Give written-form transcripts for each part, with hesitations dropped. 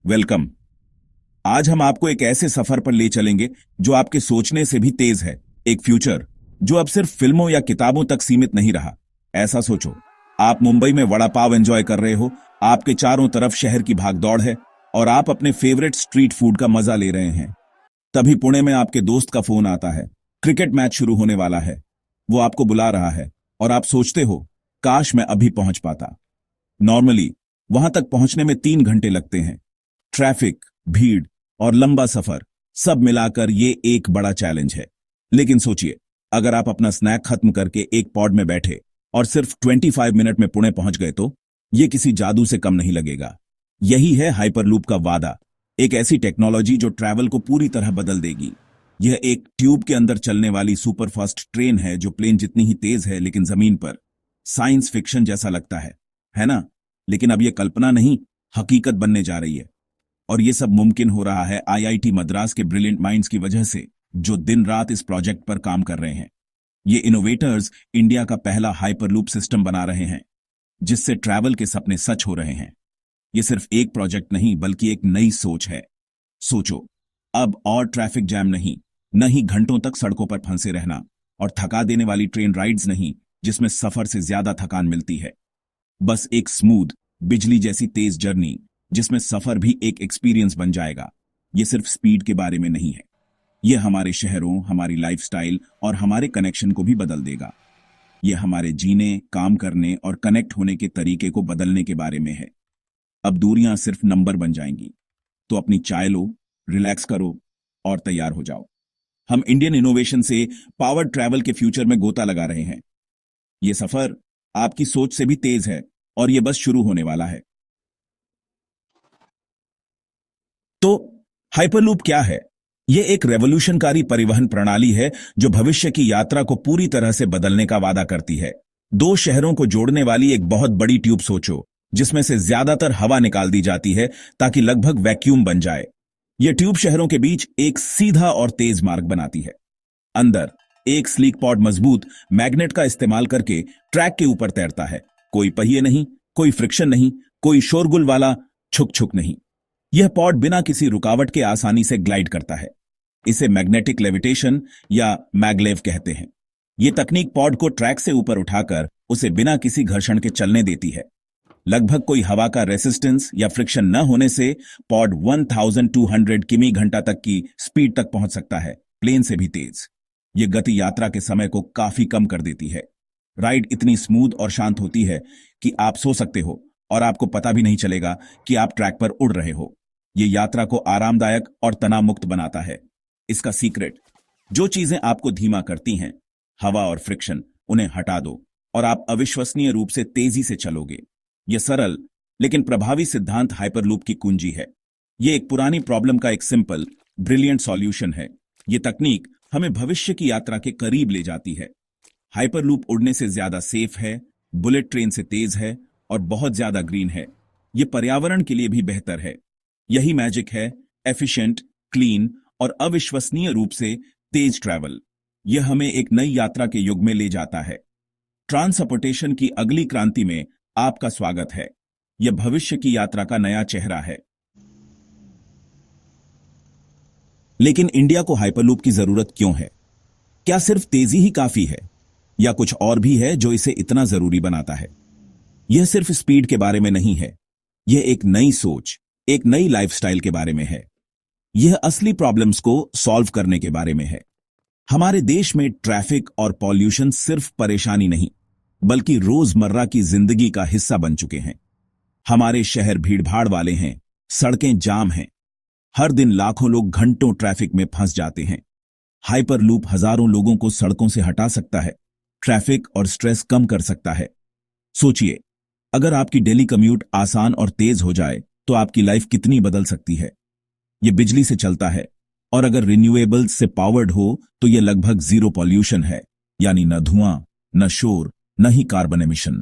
Welcome. आज हम आपको एक ऐसे सफर पर ले चलेंगे जो आपके सोचने से भी तेज है। एक फ्यूचर जो अब सिर्फ फिल्मों या किताबों तक सीमित नहीं रहा। ऐसा सोचो, आप मुंबई में वड़ा पाव एंजॉय कर रहे हो, आपके चारों तरफ शहर की भागदौड़ है और आप अपने फेवरेट स्ट्रीट फूड का मजा ले रहे हैं। तभी पुणे में आपके दोस्त का फोन आता है, क्रिकेट मैच शुरू होने वाला है। वो आपको बुला रहा है और आप सोचते हो, काश मैं अभी पहुंच पाता। नॉर्मली वहां तक पहुंचने में 3 घंटे लगते हैं। ट्रैफिक, भीड़ और लंबा सफर, सब मिलाकर ये एक बड़ा चैलेंज है। लेकिन सोचिए, अगर आप अपना स्नैक खत्म करके एक पॉड में बैठे और सिर्फ 25 मिनट में पुणे पहुंच गए तो ये किसी जादू से कम नहीं लगेगा। यही है हाइपरलूप का वादा, एक ऐसी टेक्नोलॉजी जो ट्रैवल को पूरी तरह बदल देगी। यह एक ट्यूब के अंदर चलने वाली सुपरफास्ट ट्रेन है जो प्लेन जितनी ही तेज है, लेकिन जमीन पर साइंस फिक्शन जैसा लगता है ना? लेकिन अब यह कल्पना नहीं, हकीकत बनने जा रही है। और ये सब मुमकिन हो रहा है आईआईटी मद्रास के ब्रिलियंट माइंड्स की वजह से, जो दिन रात इस प्रोजेक्ट पर काम कर रहे हैं। ये इनोवेटर्स इंडिया का पहला हाइपरलूप सिस्टम बना रहे हैं, जिससे ट्रैवल के सपने सच हो रहे हैं। ये सिर्फ एक प्रोजेक्ट नहीं, बल्कि एक नई सोच है। सोचो, अब और ट्रैफिक जैम नहीं, न ही घंटों तक सड़कों पर फंसे रहना, और थका देने वाली ट्रेन राइड्स नहीं, जिसमें सफर से ज्यादा थकान मिलती है। बस एक स्मूथ, बिजली जैसी तेज जर्नी, जिसमें सफर भी एक एक्सपीरियंस बन जाएगा। ये सिर्फ स्पीड के बारे में नहीं है, यह हमारे शहरों, हमारी लाइफस्टाइल और हमारे कनेक्शन को भी बदल देगा। यह हमारे जीने, काम करने और कनेक्ट होने के तरीके को बदलने के बारे में है। अब दूरियां सिर्फ नंबर बन जाएंगी। तो अपनी चाय लो, रिलैक्स करो और तैयार हो जाओ। हम इंडियन इनोवेशन से पावर ट्रैवल के फ्यूचर में गोता लगा रहे हैं। यह सफर आपकी सोच से भी तेज है और यह बस शुरू होने वाला है। तो हाइपरलूप क्या है? यह एक रेवोल्यूशनकारी परिवहन प्रणाली है जो भविष्य की यात्रा को पूरी तरह से बदलने का वादा करती है। दो शहरों को जोड़ने वाली एक बहुत बड़ी ट्यूब सोचो, जिसमें से ज्यादातर हवा निकाल दी जाती है ताकि लगभग वैक्यूम बन जाए। यह ट्यूब शहरों के बीच एक सीधा और तेज मार्ग बनाती है। अंदर एक स्लीक पॉड मजबूत मैग्नेट का इस्तेमाल करके ट्रैक के ऊपर तैरता है। कोई पहिए नहीं, कोई फ्रिक्शन नहीं, कोई शोरगुल वाला छुक छुक नहीं। यह पॉड बिना किसी रुकावट के आसानी से ग्लाइड करता है। इसे मैग्नेटिक लेविटेशन या मैगलेव कहते हैं। यह तकनीक पॉड को ट्रैक से ऊपर उठाकर उसे बिना किसी घर्षण के चलने देती है। लगभग कोई हवा का रेसिस्टेंस या फ्रिक्शन न होने से पॉड 1200 किमी घंटा तक की स्पीड तक पहुंच सकता है, प्लेन से भी तेज। यह गति यात्रा के समय को काफी कम कर देती है। राइड इतनी स्मूथ और शांत होती है कि आप सो सकते हो और आपको पता भी नहीं चलेगा कि आप ट्रैक पर उड़ रहे हो। यह यात्रा को आरामदायक और तनाव मुक्त बनाता है। इसका सीक्रेट, जो चीजें आपको धीमा करती हैं, हवा और फ्रिक्शन, उन्हें हटा दो और आप अविश्वसनीय रूप से तेजी से चलोगे। यह सरल लेकिन प्रभावी सिद्धांत हाइपरलूप की कुंजी है। यह एक पुरानी प्रॉब्लम का एक सिंपल, ब्रिलियंट सॉल्यूशन है। यह तकनीक हमें भविष्य की यात्रा के करीब ले जाती है। हाइपरलूप उड़ने से ज्यादा सेफ है, बुलेट ट्रेन से तेज है और बहुत ज्यादा ग्रीन है। यह पर्यावरण के लिए भी बेहतर है। यही मैजिक है, एफिशिएंट, क्लीन और अविश्वसनीय रूप से तेज ट्रैवल। यह हमें एक नई यात्रा के युग में ले जाता है। ट्रांसपोर्टेशन की अगली क्रांति में आपका स्वागत है। यह भविष्य की यात्रा का नया चेहरा है। लेकिन इंडिया को हाइपरलूप की जरूरत क्यों है? क्या सिर्फ तेजी ही काफी है या कुछ और भी है जो इसे इतना जरूरी बनाता है? यह सिर्फ स्पीड के बारे में नहीं है, यह एक नई सोच, एक नई लाइफस्टाइल के बारे में है। यह असली प्रॉब्लम्स को सॉल्व करने के बारे में है। हमारे देश में ट्रैफिक और पॉल्यूशन सिर्फ परेशानी नहीं, बल्कि रोजमर्रा की जिंदगी का हिस्सा बन चुके हैं। हमारे शहर भीड़भाड़ वाले हैं, सड़कें जाम हैं। हर दिन लाखों लोग घंटों ट्रैफिक में फंस जाते हैं। हाइपरलूप हजारों लोगों को सड़कों से हटा सकता है, ट्रैफिक और स्ट्रेस कम कर सकता है। सोचिए, अगर आपकी डेली कम्यूट आसान और तेज हो जाए तो आपकी लाइफ कितनी बदल सकती है। यह बिजली से चलता है और अगर रिन्यूएबल्स से पावर्ड हो तो यह लगभग जीरो पॉल्यूशन है, यानी न धुआं, न शोर, न ही कार्बन एमिशन।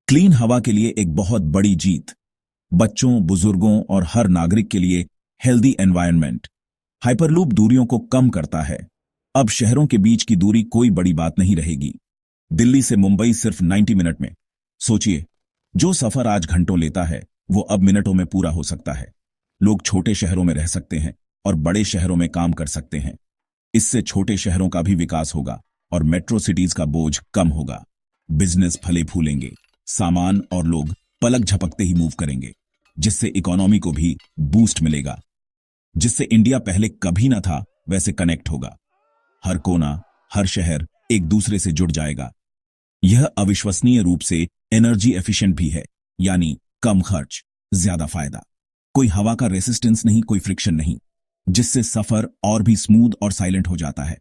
क्लीन हवा के लिए एक बहुत बड़ी जीत। बच्चों, बुजुर्गों और हर नागरिक के लिए हेल्दी एनवायरनमेंट। हाइपरलूप दूरियों को कम करता है। अब शहरों के बीच की दूरी कोई बड़ी बात नहीं रहेगी। दिल्ली से मुंबई सिर्फ 90 मिनट में। सोचिए, जो सफर आज घंटों लेता है वो अब मिनटों में पूरा हो सकता है। लोग छोटे शहरों में रह सकते हैं और बड़े शहरों में काम कर सकते हैं। इससे छोटे शहरों का भी विकास होगा और मेट्रो सिटीज का बोझ कम होगा। बिजनेस फले फूलेंगे, सामान और लोग पलक झपकते ही मूव करेंगे, जिससे इकोनॉमी को भी बूस्ट मिलेगा, जिससे इंडिया पहले कभी ना था वैसे कनेक्ट होगा। हर कोना, हर शहर एक दूसरे से जुड़ जाएगा। यह अविश्वसनीय रूप से एनर्जी एफिशिएंट भी है, यानी कम खर्च, ज्यादा फायदा। कोई हवा का रेसिस्टेंस नहीं, कोई फ्रिक्शन नहीं, जिससे सफर और भी स्मूथ और साइलेंट हो जाता है।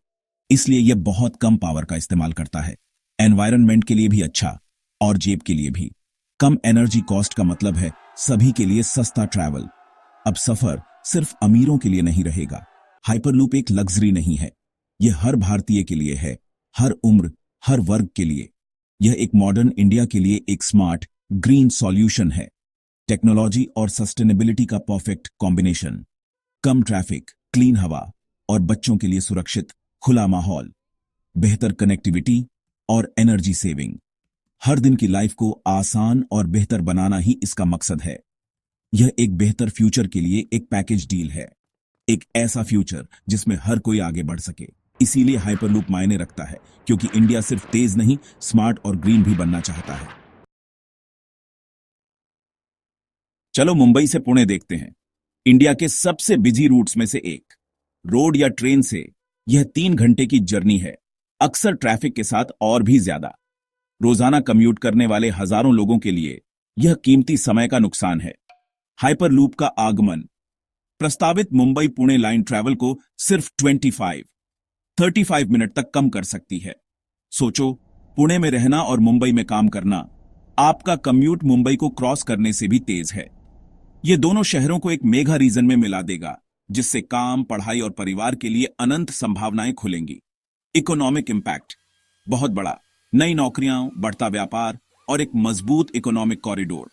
इसलिए यह बहुत कम पावर का इस्तेमाल करता है। एनवायरनमेंट के लिए भी अच्छा और जेब के लिए भी। कम एनर्जी कॉस्ट का मतलब है सभी के लिए सस्ता ट्रैवल। अब सफर सिर्फ अमीरों के लिए नहीं रहेगा। हाइपरलूप एक लग्जरी नहीं है, यह हर भारतीय के लिए है, हर उम्र, हर वर्ग के लिए। यह एक मॉडर्न इंडिया के लिए एक स्मार्ट ग्रीन सॉल्यूशन है। टेक्नोलॉजी और सस्टेनेबिलिटी का परफेक्ट कॉम्बिनेशन। कम ट्रैफिक, क्लीन हवा और बच्चों के लिए सुरक्षित खुला माहौल, बेहतर कनेक्टिविटी और एनर्जी सेविंग। हर दिन की लाइफ को आसान और बेहतर बनाना ही इसका मकसद है। यह एक बेहतर फ्यूचर के लिए एक पैकेज डील है, एक ऐसा फ्यूचर जिसमें हर कोई आगे बढ़ सके। इसीलिए हाइपरलूप मायने रखता है, क्योंकि इंडिया सिर्फ तेज नहीं, स्मार्ट और ग्रीन भी बनना चाहता है। चलो मुंबई से पुणे देखते हैं, इंडिया के सबसे बिजी रूट्स में से एक। रोड या ट्रेन से यह 3 घंटे की जर्नी है, अक्सर ट्रैफिक के साथ और भी ज्यादा। रोजाना कम्यूट करने वाले हजारों लोगों के लिए यह कीमती समय का नुकसान है। हाइपरलूप का आगमन प्रस्तावित मुंबई पुणे लाइन ट्रैवल को सिर्फ 35 मिनट तक कम कर सकती है। सोचो, पुणे में रहना और मुंबई में काम करना, आपका कम्यूट मुंबई को क्रॉस करने से भी तेज है। ये दोनों शहरों को एक मेगा रीजन में मिला देगा, जिससे काम, पढ़ाई और परिवार के लिए अनंत संभावनाएं खुलेंगी। इकोनॉमिक इंपैक्ट बहुत बड़ा, नई नौकरियां, बढ़ता व्यापार और एक मजबूत इकोनॉमिक कॉरिडोर।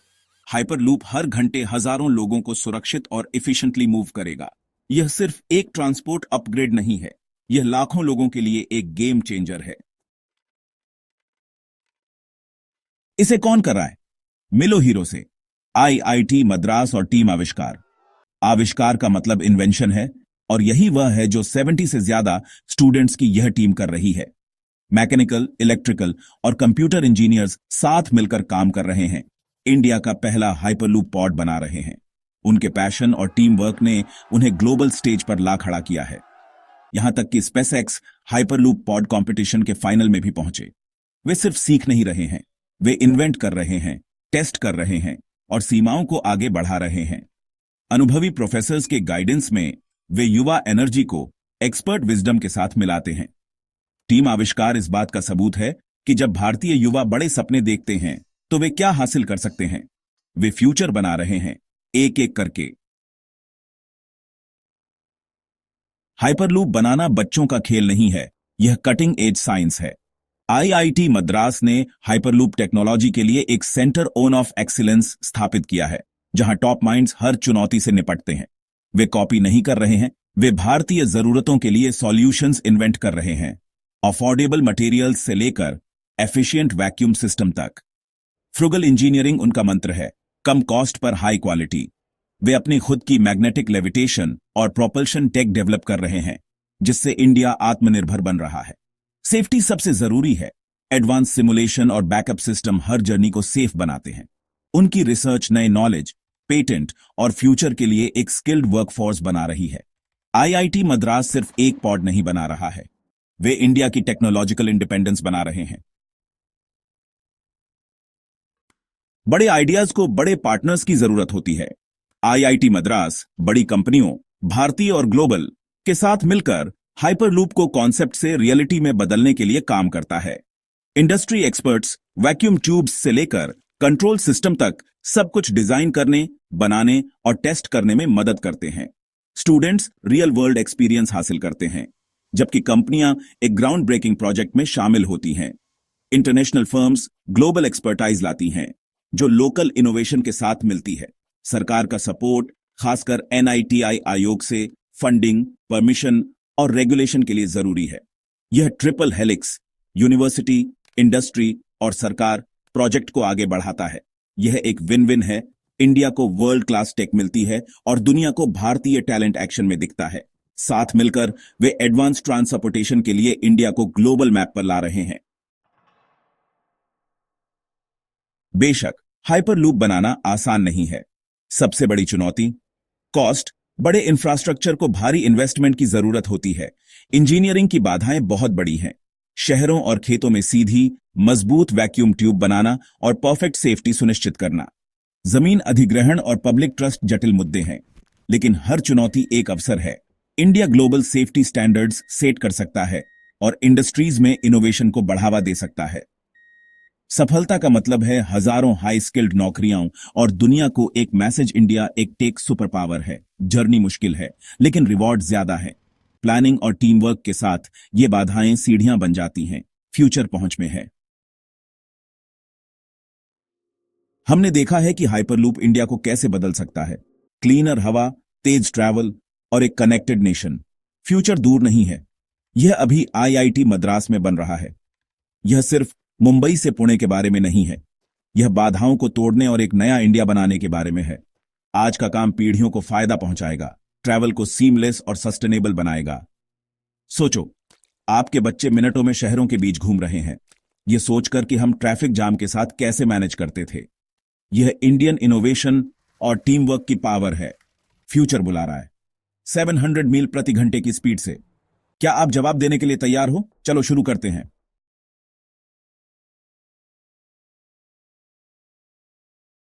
हाइपरलूप हर घंटे हजारों लोगों को सुरक्षित और एफिशिएंटली मूव करेगा। यह सिर्फ एक ट्रांसपोर्ट अपग्रेड नहीं है, यह लाखों लोगों के लिए एक गेम चेंजर है। इसे कौन कर रहा है? मिलो हीरो से, आईआईटी मद्रास और टीम आविष्कार। आविष्कार का मतलब इन्वेंशन है, और यही वह है जो 70 से ज्यादा स्टूडेंट्स की यह टीम कर रही है। मैकेनिकल, इलेक्ट्रिकल और कंप्यूटर इंजीनियर्स साथ मिलकर काम कर रहे हैं, इंडिया का पहला हाइपरलूप पॉड बना रहे हैं। उनके पैशन और टीम वर्क ने उन्हें ग्लोबल स्टेज पर ला खड़ा किया है। यहां तक कि स्पेसएक्स हाइपरलूप पॉड कंपटीशन के फाइनल में भी पहुंचे। वे सिर्फ सीख नहीं रहे हैं, वे इन्वेंट कर रहे हैं, टेस्ट कर रहे हैं और सीमाओं को आगे बढ़ा रहे हैं। अनुभवी प्रोफेसर्स के गाइडेंस में वे युवा एनर्जी को एक्सपर्ट विजडम के साथ मिलाते हैं। टीम आविष्कार इस बात का सबूत है कि जब भारतीय युवा बड़े सपने देखते हैं तो वे क्या हासिल कर सकते हैं। वे फ्यूचर बना रहे हैं, एक एक करके। हाइपरलूप बनाना बच्चों का खेल नहीं है, यह कटिंग एज साइंस है। आईआईटी मद्रास ने हाइपरलूप टेक्नोलॉजी के लिए एक सेंटर ऑन ऑफ एक्सीलेंस स्थापित किया है, जहां टॉप माइंड्स हर चुनौती से निपटते हैं। वे कॉपी नहीं कर रहे हैं, वे भारतीय जरूरतों के लिए सॉल्यूशंस इन्वेंट कर रहे हैं, अफोर्डेबल मटेरियल्स से लेकर एफिशिएंट वैक्यूम सिस्टम तक। फ्रुगल इंजीनियरिंग उनका मंत्र है, कम कॉस्ट पर हाई क्वालिटी। वे अपनी खुद की मैग्नेटिक लेविटेशन और प्रोपल्शन टेक डेवलप कर रहे हैं, जिससे इंडिया आत्मनिर्भर बन रहा है। सेफ्टी सबसे जरूरी है, एडवांस सिमुलेशन और बैकअप सिस्टम हर जर्नी को सेफ बनाते हैं। उनकी रिसर्च नए नॉलेज, पेटेंट और फ्यूचर के लिए एक स्किल्ड वर्कफोर्स बना रही है। आईआईटी मद्रास सिर्फ एक पॉड नहीं बना रहा है, वे इंडिया की टेक्नोलॉजिकल इंडिपेंडेंस बना रहे हैं। बड़े आइडियाज को बड़े पार्टनर्स की जरूरत होती है। आईआईटी मद्रास बड़ी कंपनियों, भारतीय और ग्लोबल, के साथ मिलकर हाइपरलूप को कॉन्सेप्ट से रियलिटी में बदलने के लिए काम करता है। इंडस्ट्री एक्सपर्ट्स वैक्यूम ट्यूब्स से लेकर कंट्रोल सिस्टम तक सब कुछ डिजाइन करने, बनाने और टेस्ट करने में मदद करते हैं। स्टूडेंट्स रियल वर्ल्ड एक्सपीरियंस हासिल करते हैं, जबकि कंपनियां एक ग्राउंड ब्रेकिंग प्रोजेक्ट में शामिल होती हैं। इंटरनेशनल फर्म्स ग्लोबल एक्सपर्टाइज लाती हैं, जो लोकल इनोवेशन के साथ मिलती है। सरकार का सपोर्ट, खासकर एनआईटीआई आयोग से फंडिंग, परमिशन और रेगुलेशन के लिए जरूरी है। यह ट्रिपल हेलिक्स, यूनिवर्सिटी, इंडस्ट्री और सरकार, प्रोजेक्ट को आगे बढ़ाता है। यह एक विन विन है, इंडिया को वर्ल्ड क्लास टेक मिलती है और दुनिया को भारतीय टैलेंट एक्शन में दिखता है। साथ मिलकर वे एडवांस ट्रांसपोर्टेशन के लिए इंडिया को ग्लोबल मैप पर ला रहे हैं। बेशक हाइपरलूप बनाना आसान नहीं है। सबसे बड़ी चुनौती कॉस्ट। बड़े इंफ्रास्ट्रक्चर को भारी इन्वेस्टमेंट की जरूरत होती है। इंजीनियरिंग की बाधाएं बहुत बड़ी हैं। शहरों और खेतों में सीधी मजबूत वैक्यूम ट्यूब बनाना और परफेक्ट सेफ्टी सुनिश्चित करना। जमीन अधिग्रहण और पब्लिक ट्रस्ट जटिल मुद्दे हैं, लेकिन हर चुनौती एक अवसर है। India global safety standards set कर सकता है और इंडस्ट्रीज में इनोवेशन को बढ़ावा दे सकता है। सफलता का मतलब है हजारों हाई स्किल्ड नौकरियां और दुनिया को एक मैसेज। इंडिया एक टेक सुपर पावर है। जर्नी मुश्किल है, लेकिन रिवॉर्ड ज्यादा है। प्लानिंग और टीम वर्क के साथ ये बाधाएं सीढ़ियां बन जाती हैं। फ्यूचर पहुंच में है। हमने देखा है कि हाइपरलूप इंडिया को कैसे बदल सकता है। क्लीनर हवा, तेज ट्रैवल और एक कनेक्टेड नेशन। फ्यूचर दूर नहीं है। यह अभी आईआईटी मद्रास में बन रहा है। यह सिर्फ मुंबई से पुणे के बारे में नहीं है। यह बाधाओं को तोड़ने और एक नया इंडिया बनाने के बारे में है। आज का काम पीढ़ियों को फायदा पहुंचाएगा, ट्रैवल को सीमलेस और सस्टेनेबल बनाएगा। सोचो, आपके बच्चे मिनटों में शहरों के बीच घूम रहे हैं, यह सोचकर कि हम ट्रैफिक जाम के साथ कैसे मैनेज करते थे। यह इंडियन इनोवेशन और टीम वर्क की पावर है। फ्यूचर बुला रहा है 700 मील प्रति घंटे की स्पीड से। क्या आप जवाब देने के लिए तैयार हो? चलो शुरू करते हैं।